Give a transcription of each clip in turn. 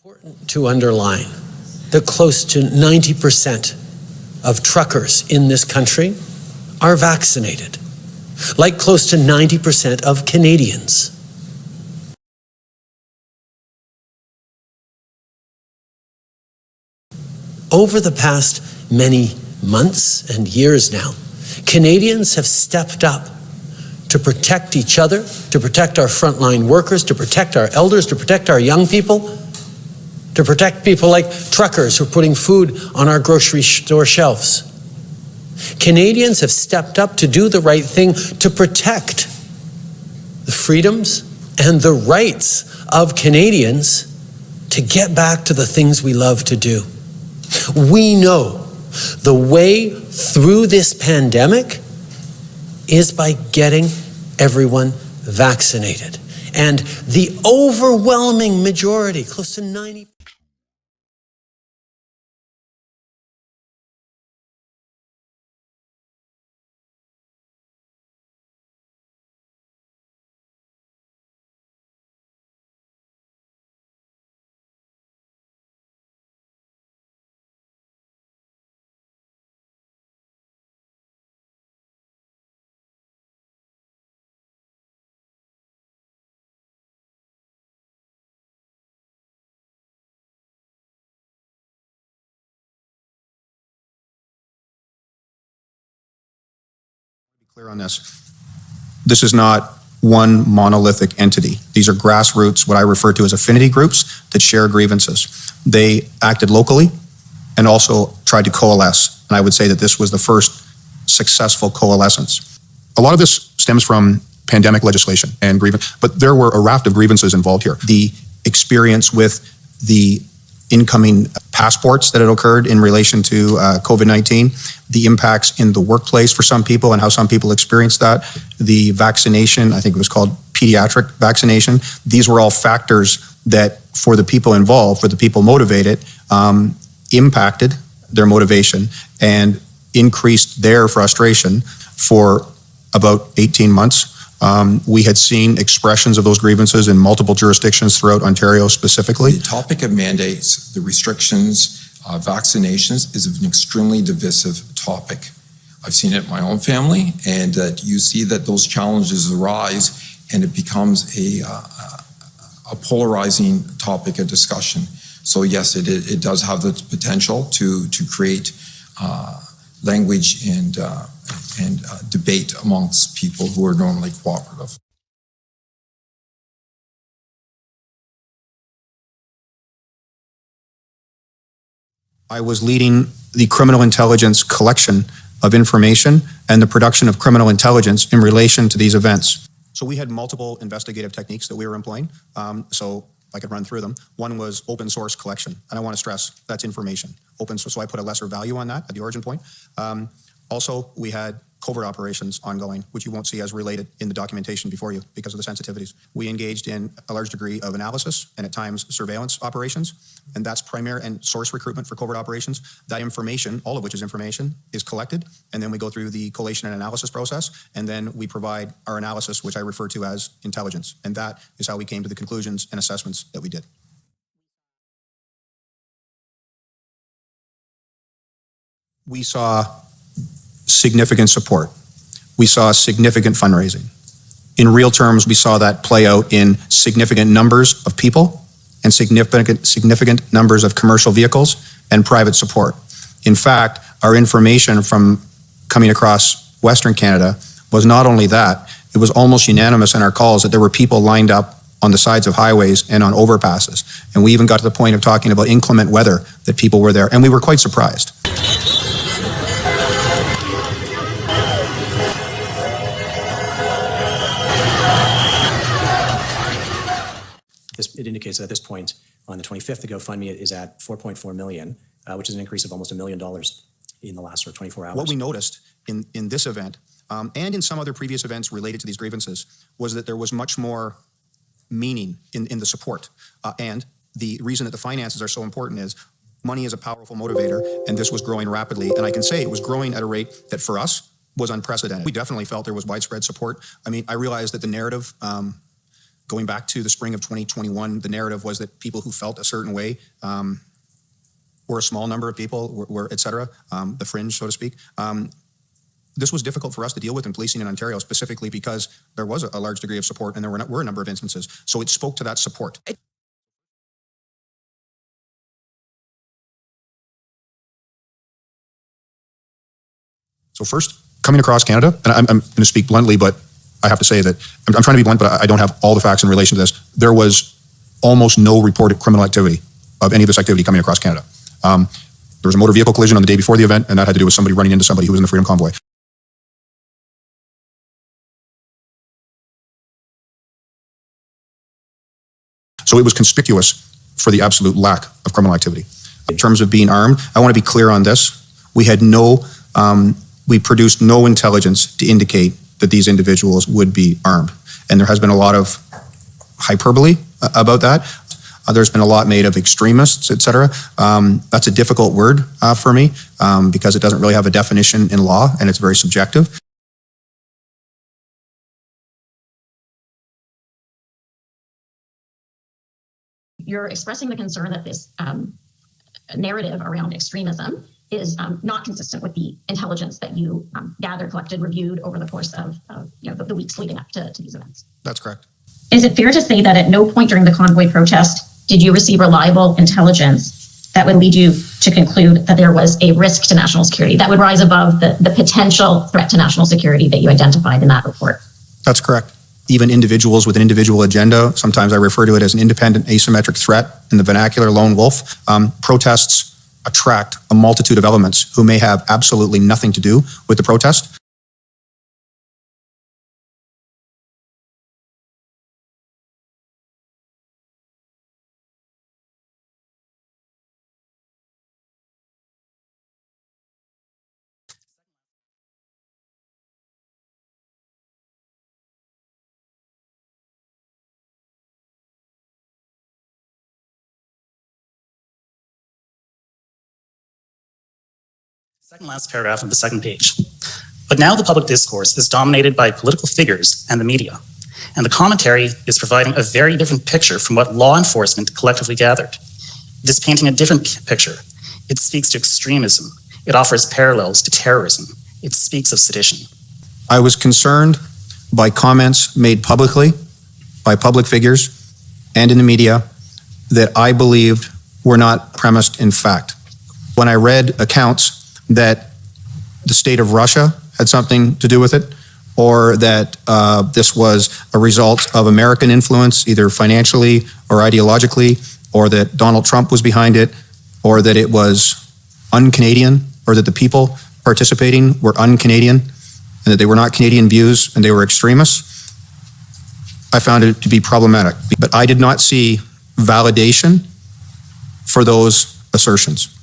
Important to underline that close to 90% of truckers in this country are vaccinated, like close to 90% of Canadians. Over the past many months and years now, Canadians have stepped up to protect each other, to protect our frontline workers, to protect our elders, to protect our young people, to protect people like truckers who are putting food on our grocery store shelves. Canadians have stepped up to do the right thing to protect the freedoms and the rights of Canadians to get back to the things we love to do. We know the way through this pandemic is by getting everyone vaccinated. And the overwhelming majority, close to 90%. Clear on this. This is not one monolithic entity. These are grassroots, what I refer to as affinity groups that share grievances. They acted locally and also tried to coalesce. And I would say that this was the first successful coalescence. A lot of this stems from pandemic legislation and grievance, but there were a raft of grievances involved here. The experience with the incoming passports that had occurred in relation to COVID-19, the impacts in the workplace for some people and how some people experienced that, the vaccination, I think it was called pediatric vaccination. These were all factors that for the people involved, for the people motivated, impacted their motivation and increased their frustration for about 18 months. We had seen expressions of those grievances in multiple jurisdictions throughout Ontario specifically. The topic of mandates, the restrictions, vaccinations is an extremely divisive topic. I've seen it in my own family, and that you see that those challenges arise and it becomes a polarizing topic of discussion. So yes, it does have the potential to create language and debate amongst people who are normally cooperative. I was leading the criminal intelligence collection of information and the production of criminal intelligence in relation to these events. So we had multiple investigative techniques that we were employing. So I could run through them. One was open source collection. And I want to stress that's information. Open source, so I put a lesser value on that at the origin point. Also, we had covert operations ongoing, which you won't see as related in the documentation before you because of the sensitivities. We engaged in a large degree of analysis and at times surveillance operations, and that's primary and source recruitment for covert operations. That information, all of which is information, is collected, and then we go through the collation and analysis process, and then we provide our analysis, which I refer to as intelligence, and that is how we came to the conclusions and assessments that we did. We saw significant support. We saw significant fundraising. In real terms, we saw that play out in significant numbers of people and significant numbers of commercial vehicles and private support. In fact, our information from coming across Western Canada was not only that, it was almost unanimous in our calls that there were people lined up on the sides of highways and on overpasses. And we even got to the point of talking about inclement weather, that people were there, and we were quite surprised. It indicates that at this point, on the 25th, the GoFundMe is at 4.4 million, which is an increase of almost $1 million in the last 24 hours. What we noticed in this event, and in some other previous events related to these grievances, was that there was much more meaning in the support. And the reason that the finances are so important is money is a powerful motivator, and this was growing rapidly. And I can say it was growing at a rate that for us was unprecedented. We definitely felt there was widespread support. I mean, I realized that the narrative Going back to the spring of 2021, the narrative was that people who felt a certain way were a small number of people, were et cetera, the fringe, so to speak. This was difficult for us to deal with in policing in Ontario, specifically because there was a large degree of support and there were a number of instances. So it spoke to that support. So first, coming across Canada, and I'm going to speak bluntly, but I have to say that I'm trying to be blunt, but I don't have all the facts in relation to this. There was almost no reported criminal activity of any of this activity coming across Canada. There was a motor vehicle collision on the day before the event, and that had to do with somebody running into somebody who was in the Freedom Convoy. So it was conspicuous for the absolute lack of criminal activity. In terms of being armed, I want to be clear on this. We had we produced no intelligence to indicate that these individuals would be armed. And there has been a lot of hyperbole about that. There's been a lot made of extremists, et cetera. That's a difficult word for me because it doesn't really have a definition in law and it's very subjective. You're expressing the concern that this narrative around extremism is not consistent with the intelligence that you gathered, collected, reviewed over the course of the weeks leading up to these events. That's correct. Is it fair to say that at no point during the convoy protest did you receive reliable intelligence that would lead you to conclude that there was a risk to national security that would rise above the potential threat to national security that you identified in that report? That's correct. Even individuals with an individual agenda, sometimes I refer to it as an independent asymmetric threat in the vernacular lone wolf. Protests attract a multitude of elements who may have absolutely nothing to do with the protest. Second last paragraph of the second page. But now the public discourse is dominated by political figures and the media, and the commentary is providing a very different picture from what law enforcement collectively gathered. It is painting a different picture. It speaks to extremism. It offers parallels to terrorism. It speaks of sedition. I was concerned by comments made publicly by public figures and in the media that I believed were not premised in fact. When I read accounts that the state of Russia had something to do with it, or that this was a result of American influence, either financially or ideologically, or that Donald Trump was behind it, or that it was un-Canadian, or that the people participating were un-Canadian, and that they were not Canadian views and they were extremists, I found it to be problematic. But I did not see validation for those assertions.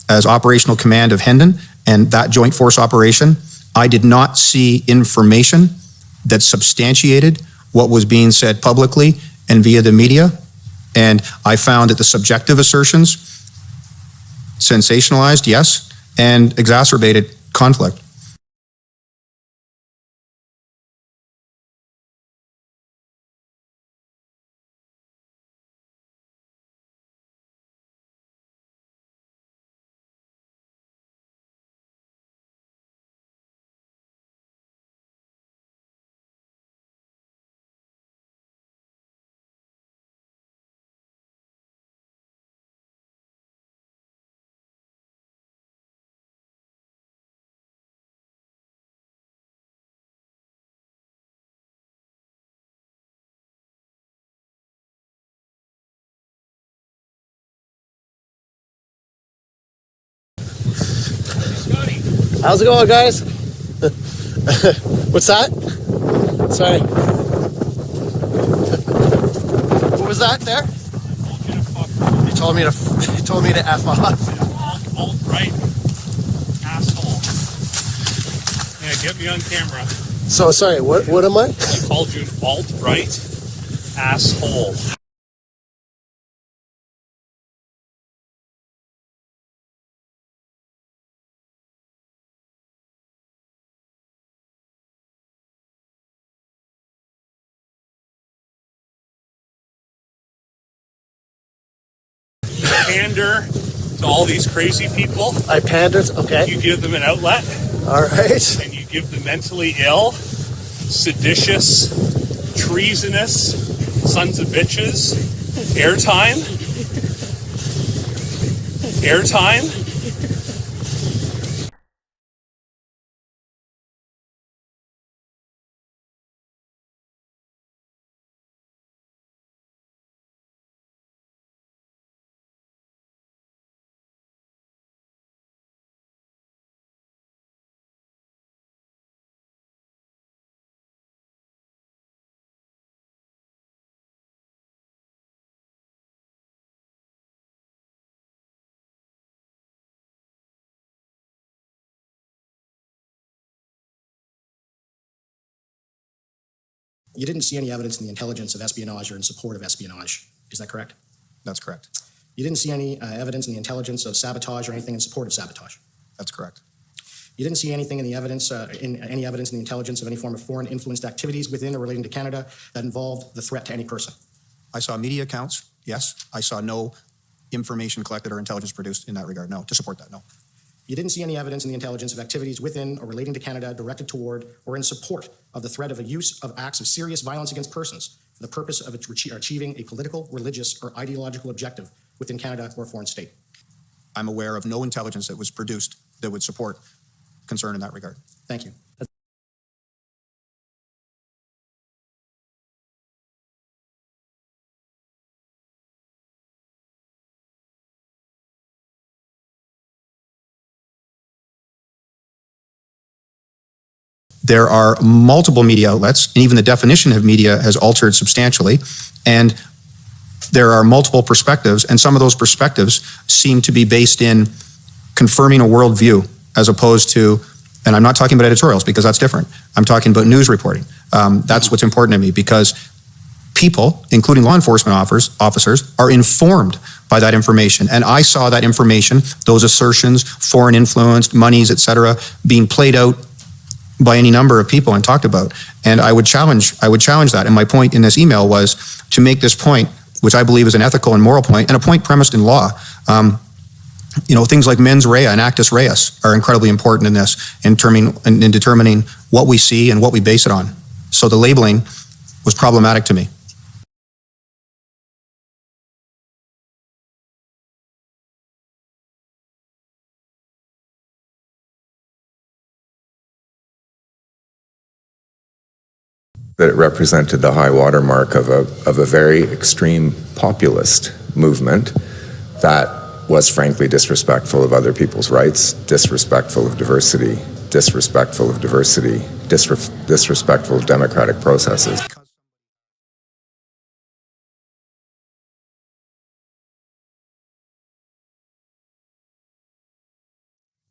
As operational command of Hendon and that joint force operation, I did not see information that substantiated what was being said publicly and via the media. And I found that the subjective assertions sensationalized, yes, and exacerbated conflict. How's it going, guys? What's that? Sorry. that there? You told me to F off. Alt-right, asshole. Yeah, get me on camera. So, sorry, what am I? I called you an alt-right asshole. Pander to all these crazy people. I pandered, okay. You give them an outlet. All right. And you give the mentally ill, seditious, treasonous sons of bitches airtime. You didn't see any evidence in the intelligence of espionage or in support of espionage. Is that correct? That's correct. You didn't see any evidence in the intelligence of sabotage or anything in support of sabotage. That's correct. You didn't see anything in the evidence, any evidence in the intelligence of any form of foreign influenced activities within or relating to Canada that involved the threat to any person. I saw media accounts, yes. I saw no information collected or intelligence produced in that regard, no. To support that, no. You didn't see any evidence in the intelligence of activities within or relating to Canada directed toward or in support of the threat of a use of acts of serious violence against persons for the purpose of achieving a political, religious, or ideological objective within Canada or a foreign state. I'm aware of no intelligence that was produced that would support concern in that regard. Thank you. There are multiple media outlets, and even the definition of media has altered substantially, and there are multiple perspectives, and some of those perspectives seem to be based in confirming a worldview as opposed to, and I'm not talking about editorials because that's different. I'm talking about news reporting. That's what's important to me because people, including law enforcement officers, are informed by that information. And I saw that information, those assertions, foreign influence, monies, et cetera, being played out by any number of people and talked about. And I would challenge that. And my point in this email was to make this point, which I believe is an ethical and moral point, and a point premised in law. Things like mens rea and actus reus are incredibly important in this, in determining what we see and what we base it on. So the labeling was problematic to me. That it represented the high watermark of a very extreme populist movement that was frankly disrespectful of other people's rights, disrespectful of diversity, disrespectful of democratic processes.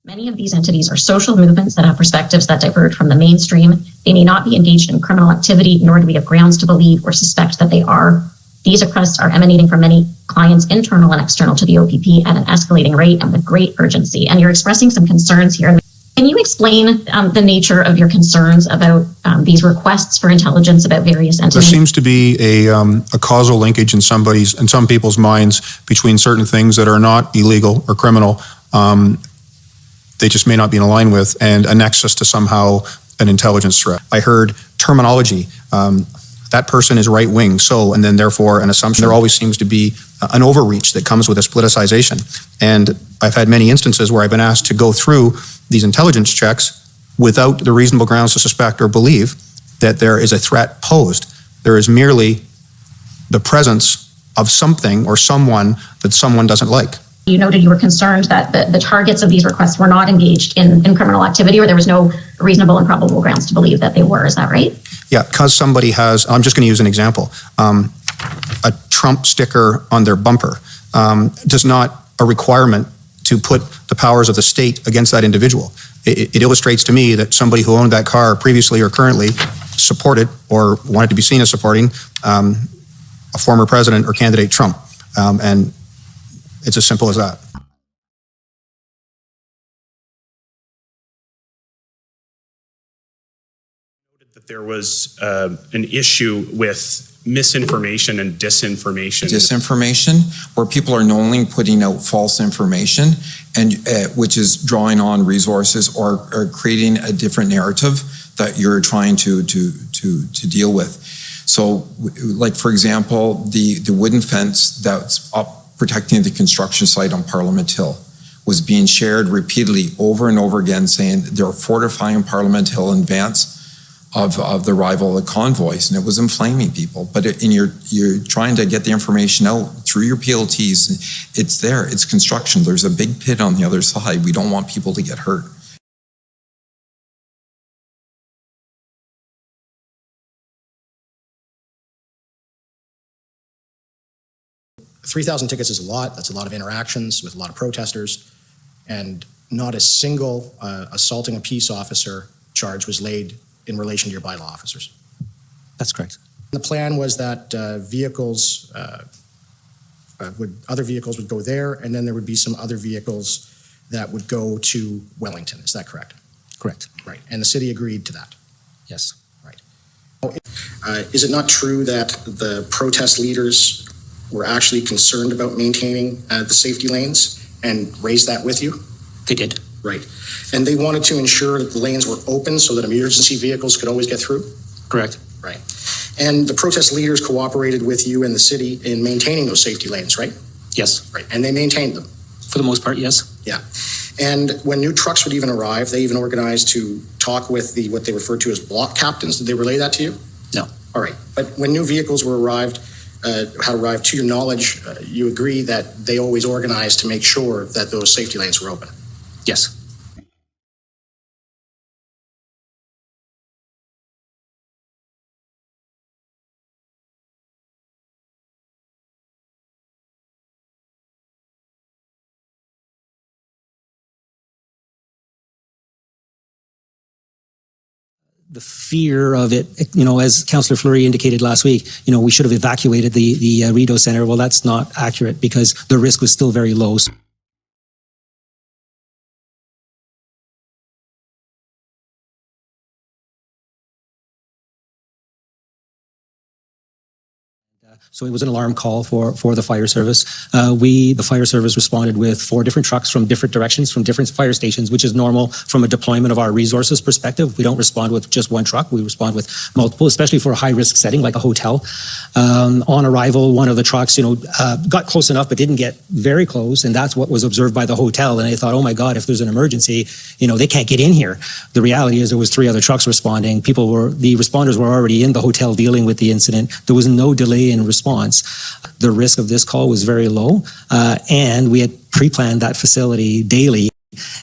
Many of these entities are social movements that have perspectives that diverge from the mainstream. They may not be engaged in criminal activity, nor do we have grounds to believe or suspect that they are. These requests are emanating from many clients, internal and external to the OPP, at an escalating rate and with great urgency. And you're expressing some concerns here. Can you explain the nature of your concerns about these requests for intelligence about various entities? There seems to be a causal linkage in some people's minds between certain things that are not illegal or criminal. They just may not be in line with, and a nexus to somehow an intelligence threat. I heard terminology, that person is right wing, so, and then therefore an assumption. There always seems to be an overreach that comes with this politicization. And I've had many instances where I've been asked to go through these intelligence checks without the reasonable grounds to suspect or believe that there is a threat posed. There is merely the presence of something or someone that someone doesn't like. You noted you were concerned that the targets of these requests were not engaged in criminal activity, or there was no reasonable and probable grounds to believe that they were. Is that right? Yeah, because somebody has, I'm just going to use an example. a Trump sticker on their bumper does not a requirement to put the powers of the state against that individual. It illustrates to me that somebody who owned that car previously or currently supported or wanted to be seen as supporting a former president or candidate Trump. And it's as simple as that. That there was an issue with misinformation and disinformation. Disinformation, where people are knowingly putting out false information, and which is drawing on resources or creating a different narrative that you're trying to deal with. So, like for example, the wooden fence that's up protecting the construction site on Parliament Hill was being shared repeatedly over and over again, saying they're fortifying Parliament Hill in advance of the arrival of the convoys, and it was inflaming people. But you're trying to get the information out through your PLTs. It's there. It's construction. There's a big pit on the other side. We don't want people to get hurt. $3,000 tickets is a lot. That's a lot of interactions with a lot of protesters, and not a single assaulting a peace officer charge was laid in relation to your bylaw officers. That's correct. The plan was that other vehicles would go there, and then there would be some other vehicles that would go to Wellington. Is that correct? Correct. Right. And the city agreed to that. Yes. Right. Is it not true that the protest leaders were actually concerned about maintaining the safety lanes and raised that with you? They did. Right. And they wanted to ensure that the lanes were open so that emergency vehicles could always get through? Correct. Right. And the protest leaders cooperated with you and the city in maintaining those safety lanes, right? Yes. Right. And they maintained them? For the most part, yes. Yeah. And when new trucks would even arrive, they even organized to talk with what they referred to as block captains. Did they relay that to you? No. All right. But when new vehicles had arrived, to your knowledge, you agree that they always organized to make sure that those safety lanes were open? Yes. The fear of it, as Councillor Fleury indicated last week, we should have evacuated the Rideau Centre. Well, that's not accurate because the risk was still very low. So it was an alarm call for the fire service. The fire service responded with 4 different trucks from different directions, from different fire stations, which is normal from a deployment of our resources perspective. We don't respond with just one truck. We respond with multiple, especially for a high-risk setting like a hotel. On arrival, one of the trucks, got close enough but didn't get very close, and that's what was observed by the hotel. And I thought, oh my God, if there's an emergency, they can't get in here. The reality is there was 3 other trucks responding. The responders were already in the hotel dealing with the incident. There was no delay in response. The risk of this call was very low, and we had pre-planned that facility daily,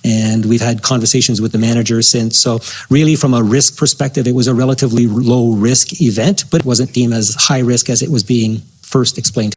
and we've had conversations with the manager since. So really from a risk perspective, it was a relatively low risk event, but it wasn't deemed as high risk as it was being first explained.